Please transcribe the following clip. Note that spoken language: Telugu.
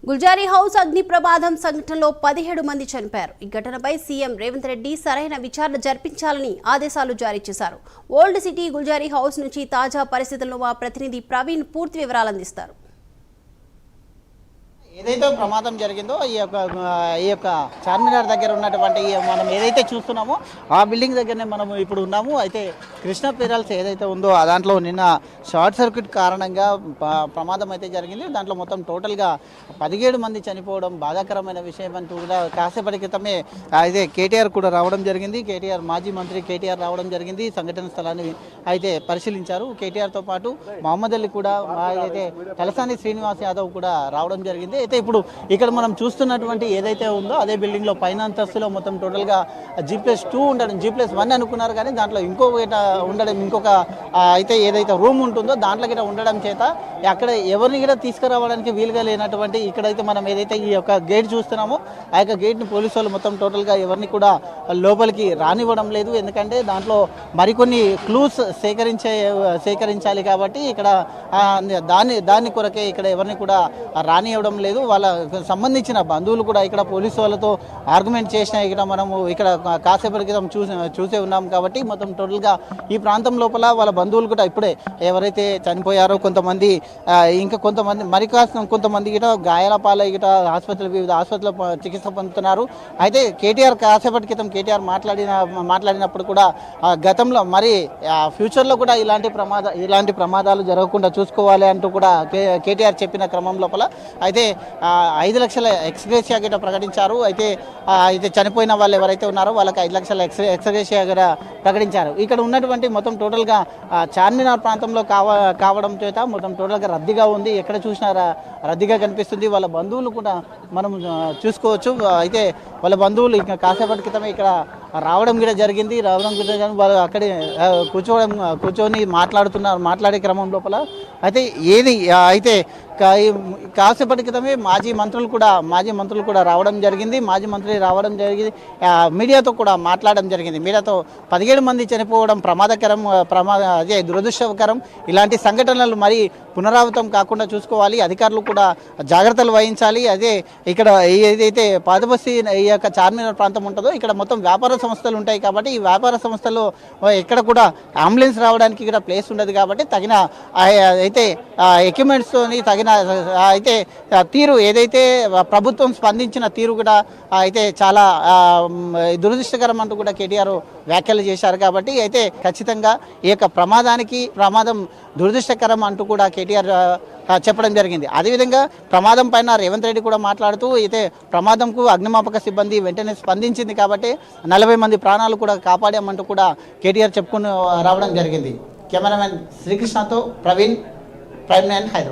గుల్జారీ హౌస్ అగ్ని ప్రమాదం సంఘటనలో 17 మంది చనిపోయారు. ఈ ఘటనపై సీఎం రేవంత్ రెడ్డి సరైన విచారణ జరిపించాలని ఆదేశాలు జారీ చేశారు. ఓల్డ్ సిటీ గుల్జారీ హౌస్ నుంచి తాజా పరిస్థితులను మా ప్రతినిధి ప్రవీణ్ పూర్తి వివరాలు అందిస్తారు. ఏదైతే ప్రమాదం జరిగిందో ఈ యొక్క చార్మినార్ దగ్గర ఉన్నటువంటి మనం ఏదైతే చూస్తున్నామో ఆ బిల్డింగ్ దగ్గరనే మనం ఇప్పుడు ఉన్నాము. అయితే కృష్ణ పెరల్స్ ఏదైతే ఉందో దాంట్లో నిన్న షార్ట్ సర్క్యూట్ కారణంగా ప్రమాదం అయితే జరిగింది. దాంట్లో మొత్తం టోటల్గా 17 మంది చనిపోవడం బాధాకరమైన విషయం అంటూ కూడా కాసేపటి క్రితమే అయితే కేటీఆర్ కూడా రావడం జరిగింది. కేటీఆర్ మాజీ మంత్రి కేటీఆర్ రావడం జరిగింది. సంఘటన స్థలాన్ని అయితే పరిశీలించారు. కేటీఆర్తో పాటు మహమ్మద్ అలీ కూడా అయితే తలసాని శ్రీనివాస్ యాదవ్ కూడా రావడం జరిగింది. అయితే ఇప్పుడు ఇక్కడ మనం చూస్తున్నటువంటి ఏదైతే ఉందో అదే బిల్డింగ్లో పైన అంతస్తులో మొత్తం టోటల్గా G+2 ఉండడం, G+1 అనుకున్నారు కానీ దాంట్లో ఇంకొక అయితే ఏదైతే రూమ్ ఉంటుందో దాంట్లో గిట్ట ఉండడం చేత అక్కడ ఎవరిని కూడా తీసుకురావడానికి వీలుగా లేనటువంటి ఇక్కడైతే మనం ఏదైతే ఈ యొక్క గేట్ చూస్తున్నామో ఆ యొక్క గేట్ని పోలీసు వాళ్ళు మొత్తం టోటల్గా ఎవరిని కూడా లోపలికి రానివ్వడం లేదు. ఎందుకంటే దాంట్లో మరికొన్ని క్లూస్ సేకరించాలి కాబట్టి ఇక్కడ దాని కొరకే ఇక్కడ ఎవరిని కూడా రానివ్వడం లేదు. వాళ్ళకు సంబంధించిన బంధువులు కూడా ఇక్కడ పోలీసు వాళ్ళతో ఆర్గ్యుమెంట్ చేసిన ఇక్కడ మనము ఇక్కడ కాసేపటి క్రితం చూసే ఉన్నాం. కాబట్టి మొత్తం టోటల్గా ఈ ప్రాంతం లోపల వాళ్ళ బంధువులు కూడా ఇప్పుడే ఎవరైతే చనిపోయారో కొంతమంది ఇంకా కొంతమంది గిట గాయాల పాలై గిట వివిధ ఆసుపత్రుల్లో చికిత్స పొందుతున్నారు. అయితే కేటీఆర్ కాసేపటి క్రితం కేటీఆర్ మాట్లాడినప్పుడు కూడా గతంలో మరి ఫ్యూచర్లో కూడా ఇలాంటి ప్రమాదాలు జరగకుండా చూసుకోవాలి అంటూ కూడా కేటీఆర్ చెప్పిన క్రమం లోపల అయితే 5 లక్షల ఎక్స్గ్రేషియా గిట ప్రకటించారు. అయితే చనిపోయిన వాళ్ళు ఎవరైతే ఉన్నారో వాళ్ళకి 5 లక్షల ఎక్స్గ్రేషియా గిట ప్రకటించారు. ఇక్కడ ఉన్నటువంటి మొత్తం టోటల్గా చార్మినార్ ప్రాంతంలో కావడం చేత మొత్తం టోటల్గా రద్దీగా ఉంది. ఎక్కడ చూసినా రద్దీగా కనిపిస్తుంది. వాళ్ళ బంధువులు కూడా మనం చూసుకోవచ్చు. అయితే వాళ్ళ బంధువులు ఇంకా కాసేపటి క్రితమే ఇక్కడ రావడం కూడా జరిగింది. వాళ్ళు అక్కడే కూర్చొని మాట్లాడే క్రమం లోపల అయితే కాసేపటి క్రితమే మాజీ మంత్రులు కూడా రావడం జరిగింది. మీడియాతో కూడా మాట్లాడడం జరిగింది. మీడియాతో 17 మంది చనిపోవడం అదే దురదృష్టకరం. ఇలాంటి సంఘటనలు మరి పునరావృతం కాకుండా చూసుకోవాలి. అధికారులు కూడా జాగ్రత్తలు వహించాలి. అదే ఇక్కడ ఏదైతే పాతబస్తీ ఈ యొక్క చార్మినార్ ప్రాంతం ఉంటుందో ఇక్కడ మొత్తం వ్యాపార సంస్థలు ఉంటాయి. కాబట్టి ఈ వ్యాపార సంస్థల్లో ఎక్కడ కూడా అంబులెన్స్ రావడానికి ఇక్కడ ప్లేస్ ఉండదు. కాబట్టి తగిన అయితే ఎక్విప్మెంట్స్తో తగిన అయితే తీరు ఏదైతే ప్రభుత్వం స్పందించిన తీరు కూడా అయితే చాలా దురదృష్టకరం అంటూ కూడా కేటీఆర్ వ్యాఖ్యలు చేశారు. కాబట్టి అయితే ఖచ్చితంగా ఈ యొక్క ప్రమాదం దురదృష్టకరం అంటూ కూడా కేటీఆర్ చెప్పడం జరిగింది. అదేవిధంగా ప్రమాదం పైన రేవంత్ రెడ్డి కూడా మాట్లాడుతూ అయితే ప్రమాదంకు అగ్నిమాపక సిబ్బంది వెంటనే స్పందించింది కాబట్టి 40 మంది ప్రాణాలు కూడా కాపాడామంటూ కూడా కేటీఆర్ చెప్పుకుని రావడం జరిగింది. కెమెరామెన్ శ్రీకృష్ణతో ప్రవీణ్, ప్రైమ్ 9 హైదరాబాద్.